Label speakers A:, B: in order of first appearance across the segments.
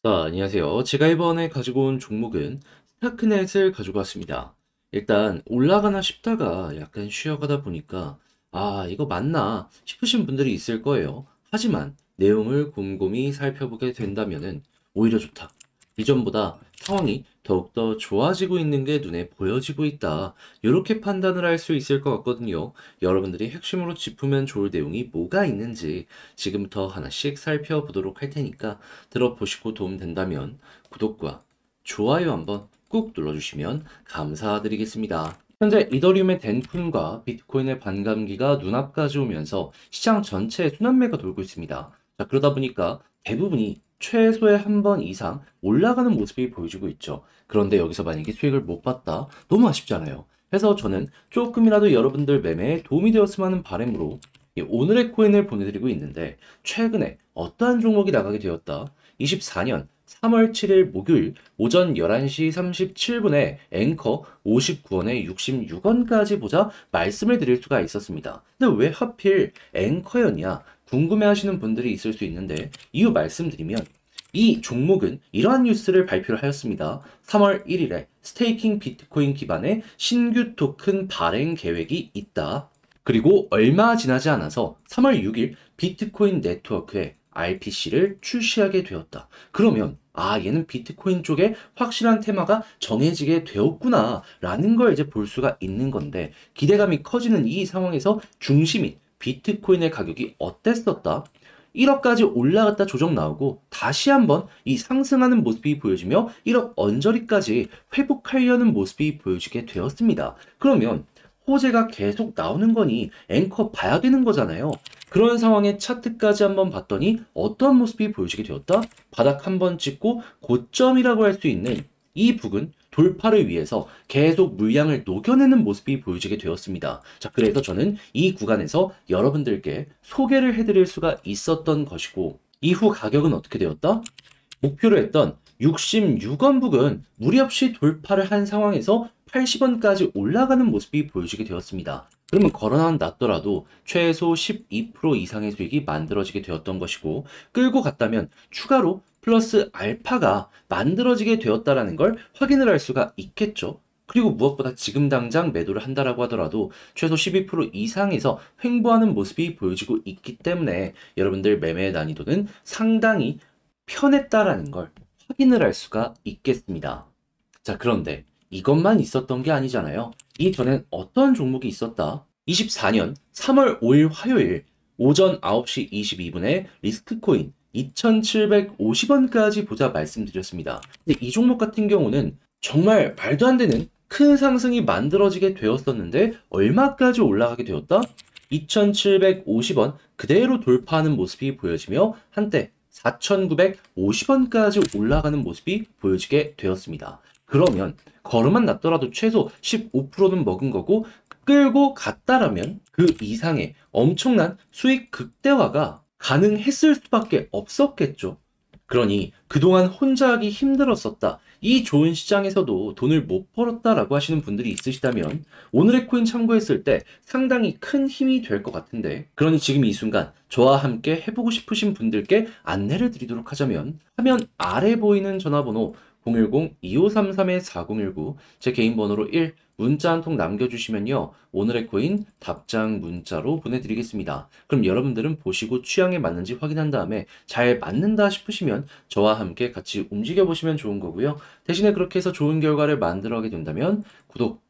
A: 안녕하세요. 제가 이번에 가지고 온 종목은 스타크넷을 가지고 왔습니다. 일단 올라가나 싶다가 약간 쉬어가다 보니까 이거 맞나 싶으신 분들이 있을 거예요. 하지만 내용을 곰곰이 살펴보게 된다면은 오히려 좋다. 이전보다 상황이 더욱더 좋아지고 있는 게 눈에 보여지고 있다. 이렇게 판단을 할 수 있을 것 같거든요. 여러분들이 핵심으로 짚으면 좋을 내용이 뭐가 있는지 지금부터 하나씩 살펴보도록 할 테니까 들어보시고 도움된다면 구독과 좋아요 한번 꾹 눌러주시면 감사드리겠습니다. 현재 이더리움의 덴쿤과 비트코인의 반감기가 눈앞까지 오면서 시장 전체에 순환매가 돌고 있습니다. 자, 그러다 보니까 대부분이 최소의 한 번 이상 올라가는 모습이 보여지고 있죠. 그런데 여기서 만약에 수익을 못 봤다? 너무 아쉽잖아요. 그래서 저는 조금이라도 여러분들 매매에 도움이 되었으면 하는 바람으로 오늘의 코인을 보내드리고 있는데 최근에 어떠한 종목이 나가게 되었다? 24년 3월 7일 목요일 오전 11시 37분에 앵커 59원에 66원까지 보자 말씀을 드릴 수가 있었습니다. 근데 왜 하필 앵커였냐 궁금해 하시는 분들이 있을 수 있는데 이유 말씀드리면 이 종목은 이러한 뉴스를 발표를 하였습니다. 3월 1일에 스테이킹 비트코인 기반의 신규 토큰 발행 계획이 있다. 그리고 얼마 지나지 않아서 3월 6일 비트코인 네트워크에 RPC를 출시하게 되었다. 그러면 얘는 비트코인 쪽에 확실한 테마가 정해지게 되었구나 라는 걸 이제 볼 수가 있는 건데 기대감이 커지는 이 상황에서 중심인 비트코인의 가격이 어땠었다? 1억까지 올라갔다 조정 나오고 다시 한번 이 상승하는 모습이 보여지며 1억 언저리까지 회복하려는 모습이 보여지게 되었습니다. 그러면 호재가 계속 나오는 거니 앵커 봐야 되는 거잖아요. 그런 상황에 차트까지 한번 봤더니 어떤 모습이 보여지게 되었다? 바닥 한번 찍고 고점이라고 할 수 있는 이 부근 돌파를 위해서 계속 물량을 녹여내는 모습이 보여지게 되었습니다. 자, 그래서 저는 이 구간에서 여러분들께 소개를 해드릴 수가 있었던 것이고 이후 가격은 어떻게 되었다? 목표로 했던 66원 부근 무리 없이 돌파를 한 상황에서 80원까지 올라가는 모습이 보여지게 되었습니다. 그러면 걸어나온 낮더라도 최소 12% 이상의 수익이 만들어지게 되었던 것이고 끌고 갔다면 추가로 플러스 알파가 만들어지게 되었다라는 걸 확인을 할 수가 있겠죠. 그리고 무엇보다 지금 당장 매도를 한다라고 하더라도 최소 12% 이상에서 횡보하는 모습이 보여지고 있기 때문에 여러분들 매매의 난이도는 상당히 편했다라는 걸 확인을 할 수가 있겠습니다. 자, 그런데 이것만 있었던 게 아니잖아요. 이전엔 어떤 종목이 있었다? 24년 3월 5일 화요일 오전 9시 22분에 리스크코인 2,750원까지 보자 말씀드렸습니다. 근데 이 종목 같은 경우는 정말 말도 안 되는 큰 상승이 만들어지게 되었었는데 얼마까지 올라가게 되었다? 2,750원 그대로 돌파하는 모습이 보여지며 한때 4,950원까지 올라가는 모습이 보여지게 되었습니다. 그러면 걸음만 났더라도 최소 15%는 먹은 거고 끌고 갔다라면 그 이상의 엄청난 수익 극대화가 가능했을 수밖에 없었겠죠. 그러니 그동안 혼자 하기 힘들었었다. 이 좋은 시장에서도 돈을 못 벌었다라고 하시는 분들이 있으시다면 오늘의 코인 참고했을 때 상당히 큰 힘이 될 것 같은데 그러니 지금 이 순간 저와 함께 해보고 싶으신 분들께 안내를 드리도록 하자면 화면 아래 보이는 전화번호 010-2533-4019 제 개인 번호로 1 문자 한 통 남겨주시면요. 오늘의 코인 답장 문자로 보내드리겠습니다. 그럼 여러분들은 보시고 취향에 맞는지 확인한 다음에 잘 맞는다 싶으시면 저와 함께 같이 움직여보시면 좋은 거고요. 대신에 그렇게 해서 좋은 결과를 만들어가게 된다면 구독,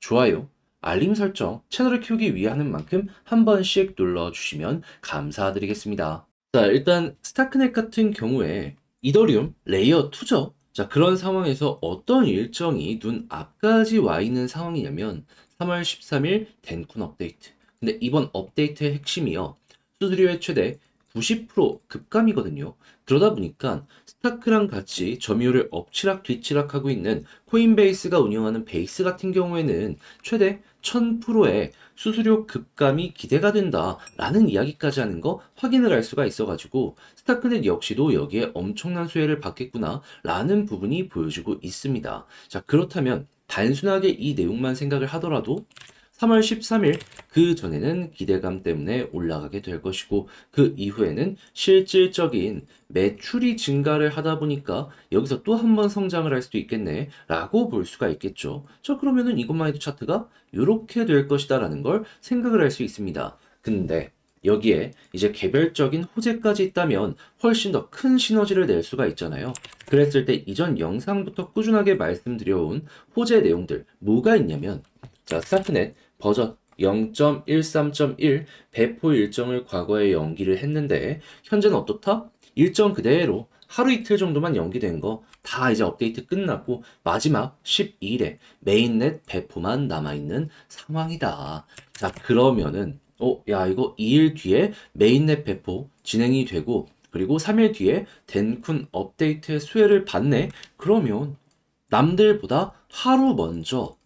A: 좋아요, 알림 설정, 채널을 키우기 위해 하는 만큼 한 번씩 눌러주시면 감사드리겠습니다. 자, 일단 스타크넷 같은 경우에 이더리움 레이어 2죠. 자, 그런 상황에서 어떤 일정이 눈 앞까지 와 있는 상황이냐면 3월 13일 덴쿤 업데이트. 근데 이번 업데이트의 핵심이요. 수수료의 최대 90% 급감이거든요. 그러다 보니까 스타크랑 같이 점유율을 엎치락 뒤치락하고 있는 코인베이스가 운영하는 베이스 같은 경우에는 최대 1000%의 수수료 급감이 기대가 된다라는 이야기까지 하는 거 확인을 할 수가 있어가지고 스타크넷 역시도 여기에 엄청난 수혜를 받겠구나라는 부분이 보여지고 있습니다. 자, 그렇다면 단순하게 이 내용만 생각을 하더라도 3월 13일 그 전에는 기대감 때문에 올라가게 될 것이고 그 이후에는 실질적인 매출이 증가를 하다 보니까 여기서 또 한 번 성장을 할 수도 있겠네 라고 볼 수가 있겠죠. 자, 그러면은 이것만 해도 차트가 이렇게 될 것이다 라는 걸 생각을 할 수 있습니다. 근데 여기에 이제 개별적인 호재까지 있다면 훨씬 더 큰 시너지를 낼 수가 있잖아요. 그랬을 때 이전 영상부터 꾸준하게 말씀드려온 호재 내용들 뭐가 있냐면, 자, 스타트넷 버전 0.13.1 배포 일정을 과거에 연기를 했는데 현재는 어떻다? 일정 그대로 하루 이틀 정도만 연기된 거 다 이제 업데이트 끝났고 마지막 12일에 메인넷 배포만 남아있는 상황이다. 자, 그러면은 야, 이거 2일 뒤에 메인넷 배포 진행이 되고, 그리고 3일 뒤에 덴쿤 업데이트의 수혜를 받네? 그러면 남들보다 하루 먼저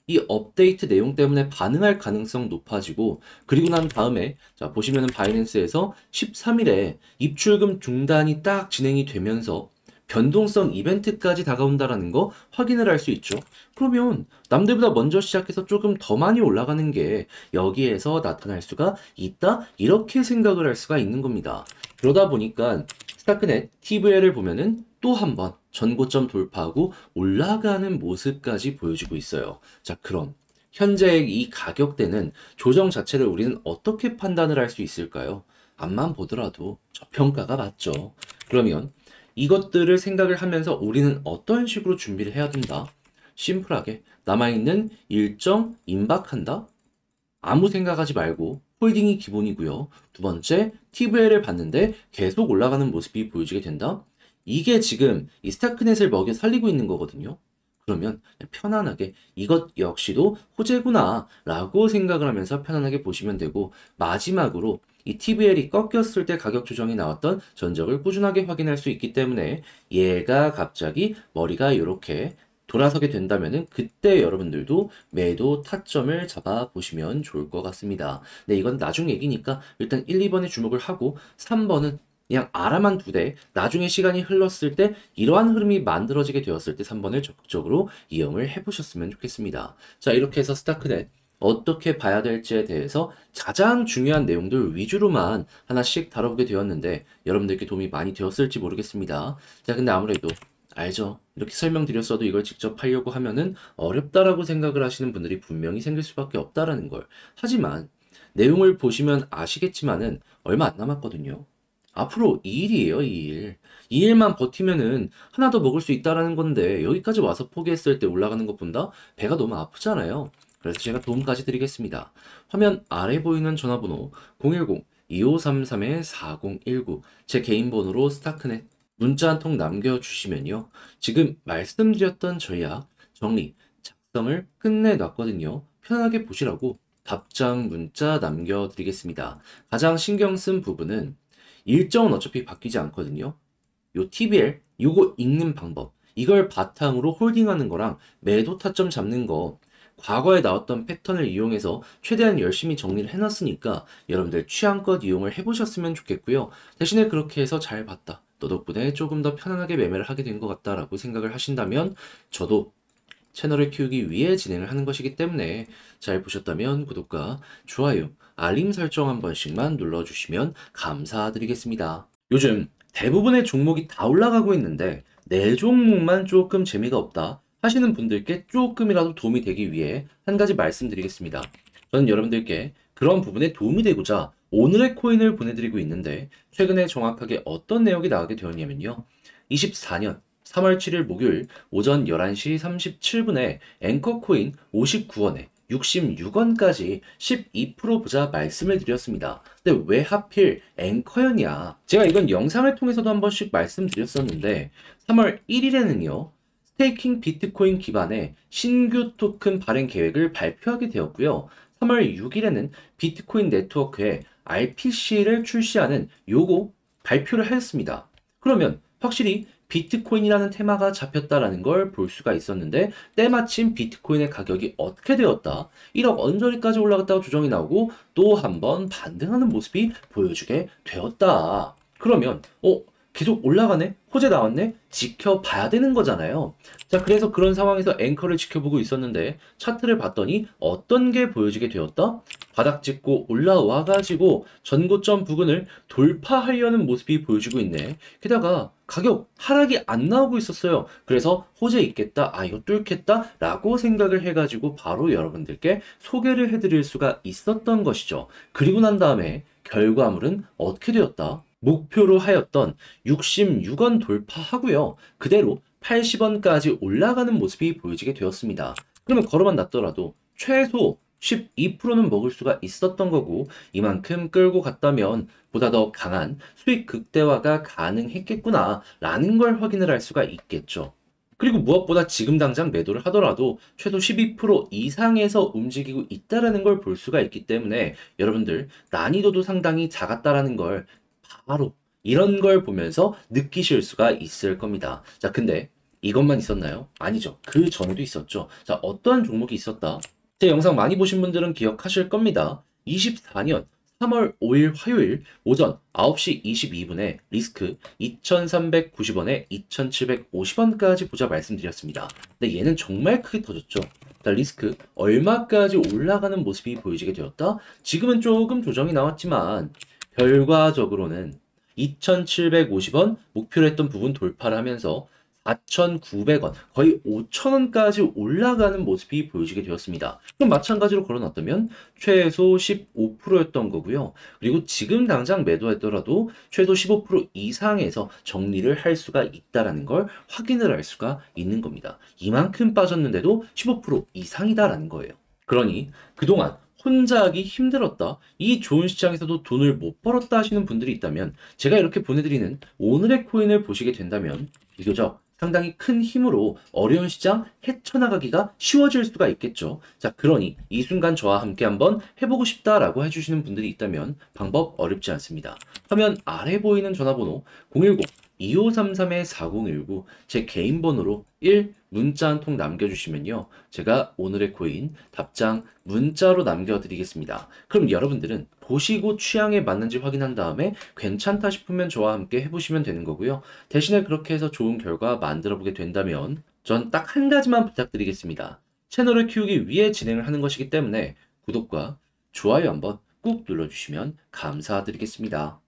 A: 이 업데이트 내용 때문에 반응할 가능성 높아지고, 그리고 난 다음에 자 보시면은 바이낸스에서 13일에 입출금 중단이 딱 진행이 되면서 변동성 이벤트까지 다가온다라는 거 확인을 할 수 있죠. 그러면 남들보다 먼저 시작해서 조금 더 많이 올라가는 게 여기에서 나타날 수가 있다? 이렇게 생각을 할 수가 있는 겁니다. 그러다 보니까 스타크넷 TVL을 보면은 또 한 번 전고점 돌파하고 올라가는 모습까지 보여주고 있어요. 자, 그럼 현재의 이 가격대는 조정 자체를 우리는 어떻게 판단을 할 수 있을까요? 앞만 보더라도 저평가가 맞죠. 그러면 이것들을 생각을 하면서 우리는 어떤 식으로 준비를 해야 된다? 심플하게 남아있는 일정 임박한다? 아무 생각하지 말고 홀딩이 기본이고요. 두 번째, TVL을 봤는데 계속 올라가는 모습이 보여지게 된다? 이게 지금 이 스타크넷을 먹여 살리고 있는 거거든요. 그러면 그냥 편안하게 이것 역시도 호재구나 라고 생각을 하면서 편안하게 보시면 되고, 마지막으로 이 TVL이 꺾였을 때 가격 조정이 나왔던 전적을 꾸준하게 확인할 수 있기 때문에 얘가 갑자기 머리가 이렇게 돌아서게 된다면은 그때 여러분들도 매도 타점을 잡아 보시면 좋을 것 같습니다. 네, 이건 나중 얘기니까 일단 1, 2번에 주목을 하고 3번은 그냥 알아만 두되 나중에 시간이 흘렀을 때 이러한 흐름이 만들어지게 되었을 때 3번을 적극적으로 이용을 해보셨으면 좋겠습니다. 자, 이렇게 해서 스타크넷 어떻게 봐야 될지에 대해서 가장 중요한 내용들 위주로만 하나씩 다뤄보게 되었는데 여러분들께 도움이 많이 되었을지 모르겠습니다. 자, 근데 아무래도 알죠. 이렇게 설명드렸어도 이걸 직접 하려고 하면은 어렵다라고 생각을 하시는 분들이 분명히 생길 수밖에 없다라는 걸. 하지만 내용을 보시면 아시겠지만은 얼마 안 남았거든요. 앞으로 2일이에요, 2일. 2일만 버티면은 하나 더 먹을 수 있다라는 건데 여기까지 와서 포기했을 때 올라가는 것 본다? 배가 너무 아프잖아요. 그래서 제가 도움까지 드리겠습니다. 화면 아래 보이는 전화번호 010-2533-4019 제 개인 번호로 스타크넷 문자 한 통 남겨주시면요. 지금 말씀드렸던 전략 정리, 작성을 끝내놨거든요. 편하게 보시라고 답장 문자 남겨드리겠습니다. 가장 신경 쓴 부분은 일정은 어차피 바뀌지 않거든요. 요 TBL, 요거 읽는 방법, 이걸 바탕으로 홀딩하는 거랑 매도 타점 잡는 거 과거에 나왔던 패턴을 이용해서 최대한 열심히 정리를 해놨으니까 여러분들 취향껏 이용을 해보셨으면 좋겠고요. 대신에 그렇게 해서 잘 봤다, 너 덕분에 조금 더 편안하게 매매를 하게 된 것 같다라고 생각을 하신다면 저도 채널을 키우기 위해 진행을 하는 것이기 때문에 잘 보셨다면 구독과 좋아요, 알림 설정 한 번씩만 눌러주시면 감사드리겠습니다. 요즘 대부분의 종목이 다 올라가고 있는데 내 종목만 조금 재미가 없다 하시는 분들께 조금이라도 도움이 되기 위해 한 가지 말씀드리겠습니다. 저는 여러분들께 그런 부분에 도움이 되고자 오늘의 코인을 보내드리고 있는데 최근에 정확하게 어떤 내용이 나오게 되었냐면요. 24년 3월 7일 목요일 오전 11시 37분에 앵커코인 59원에 66원까지 12% 보자 말씀을 드렸습니다. 근데 왜 하필 앵커였냐? 제가 이건 영상을 통해서도 한 번씩 말씀드렸었는데 3월 1일에는요. 스테이킹 비트코인 기반의 신규 토큰 발행 계획을 발표하게 되었고요. 3월 6일에는 비트코인 네트워크에 RPC를 출시하는 요거 발표를 하였습니다. 그러면 확실히 비트코인이라는 테마가 잡혔다라는 걸 볼 수가 있었는데 때마침 비트코인의 가격이 어떻게 되었다? 1억 언저리까지 올라갔다가 조정이 나오고 또 한 번 반등하는 모습이 보여주게 되었다. 그러면 계속 올라가네? 호재 나왔네? 지켜봐야 되는 거잖아요. 자, 그래서 그런 상황에서 앵커를 지켜보고 있었는데 차트를 봤더니 어떤 게 보여지게 되었다? 바닥 찍고 올라와가지고 전고점 부근을 돌파하려는 모습이 보여지고 있네. 게다가 가격 하락이 안 나오고 있었어요. 그래서 호재 있겠다, 아 이거 뚫겠다 라고 생각을 해가지고 바로 여러분들께 소개를 해드릴 수가 있었던 것이죠. 그리고 난 다음에 결과물은 어떻게 되었다? 목표로 하였던 66원 돌파하고요. 그대로 80원까지 올라가는 모습이 보여지게 되었습니다. 그러면 걸어만 놨더라도 최소 12%는 먹을 수가 있었던 거고 이만큼 끌고 갔다면 보다 더 강한 수익 극대화가 가능했겠구나 라는 걸 확인을 할 수가 있겠죠. 그리고 무엇보다 지금 당장 매도를 하더라도 최소 12% 이상에서 움직이고 있다라는 걸 볼 수가 있기 때문에 여러분들 난이도도 상당히 작았다라는 걸 바로 이런 걸 보면서 느끼실 수가 있을 겁니다. 자, 근데 이것만 있었나요? 아니죠. 그 전에도 있었죠. 자, 어떠한 종목이 있었다? 제 영상 많이 보신 분들은 기억하실 겁니다. 24년 3월 5일 화요일 오전 9시 22분에 리스크 2,390원에 2,750원까지 보자 말씀드렸습니다. 근데 얘는 정말 크게 터졌죠. 자, 리스크 얼마까지 올라가는 모습이 보여지게 되었다? 지금은 조금 조정이 나왔지만 결과적으로는 2,750원 목표로 했던 부분 돌파를 하면서 4,900원, 거의 5,000원까지 올라가는 모습이 보여지게 되었습니다. 그럼 마찬가지로 걸어놨다면 최소 15%였던 거고요. 그리고 지금 당장 매도했더라도 최소 15% 이상에서 정리를 할 수가 있다는 걸 확인을 할 수가 있는 겁니다. 이만큼 빠졌는데도 15% 이상이다라는 거예요. 그러니 그동안 혼자 하기 힘들었다. 이 좋은 시장에서도 돈을 못 벌었다 하시는 분들이 있다면 제가 이렇게 보내드리는 오늘의 코인을 보시게 된다면 비교적 상당히 큰 힘으로 어려운 시장 헤쳐나가기가 쉬워질 수가 있겠죠. 자, 그러니 이 순간 저와 함께 한번 해보고 싶다라고 해주시는 분들이 있다면 방법 어렵지 않습니다. 화면 아래 보이는 전화번호 010-2533-4019 제 개인 번호로 1 문자 한 통 남겨주시면요. 제가 오늘의 코인 답장 문자로 남겨드리겠습니다. 그럼 여러분들은 보시고 취향에 맞는지 확인한 다음에 괜찮다 싶으면 저와 함께 해보시면 되는 거고요. 대신에 그렇게 해서 좋은 결과 만들어 보게 된다면 전 딱 한 가지만 부탁드리겠습니다. 채널을 키우기 위해 진행을 하는 것이기 때문에 구독과 좋아요 한번 꾹 눌러주시면 감사드리겠습니다.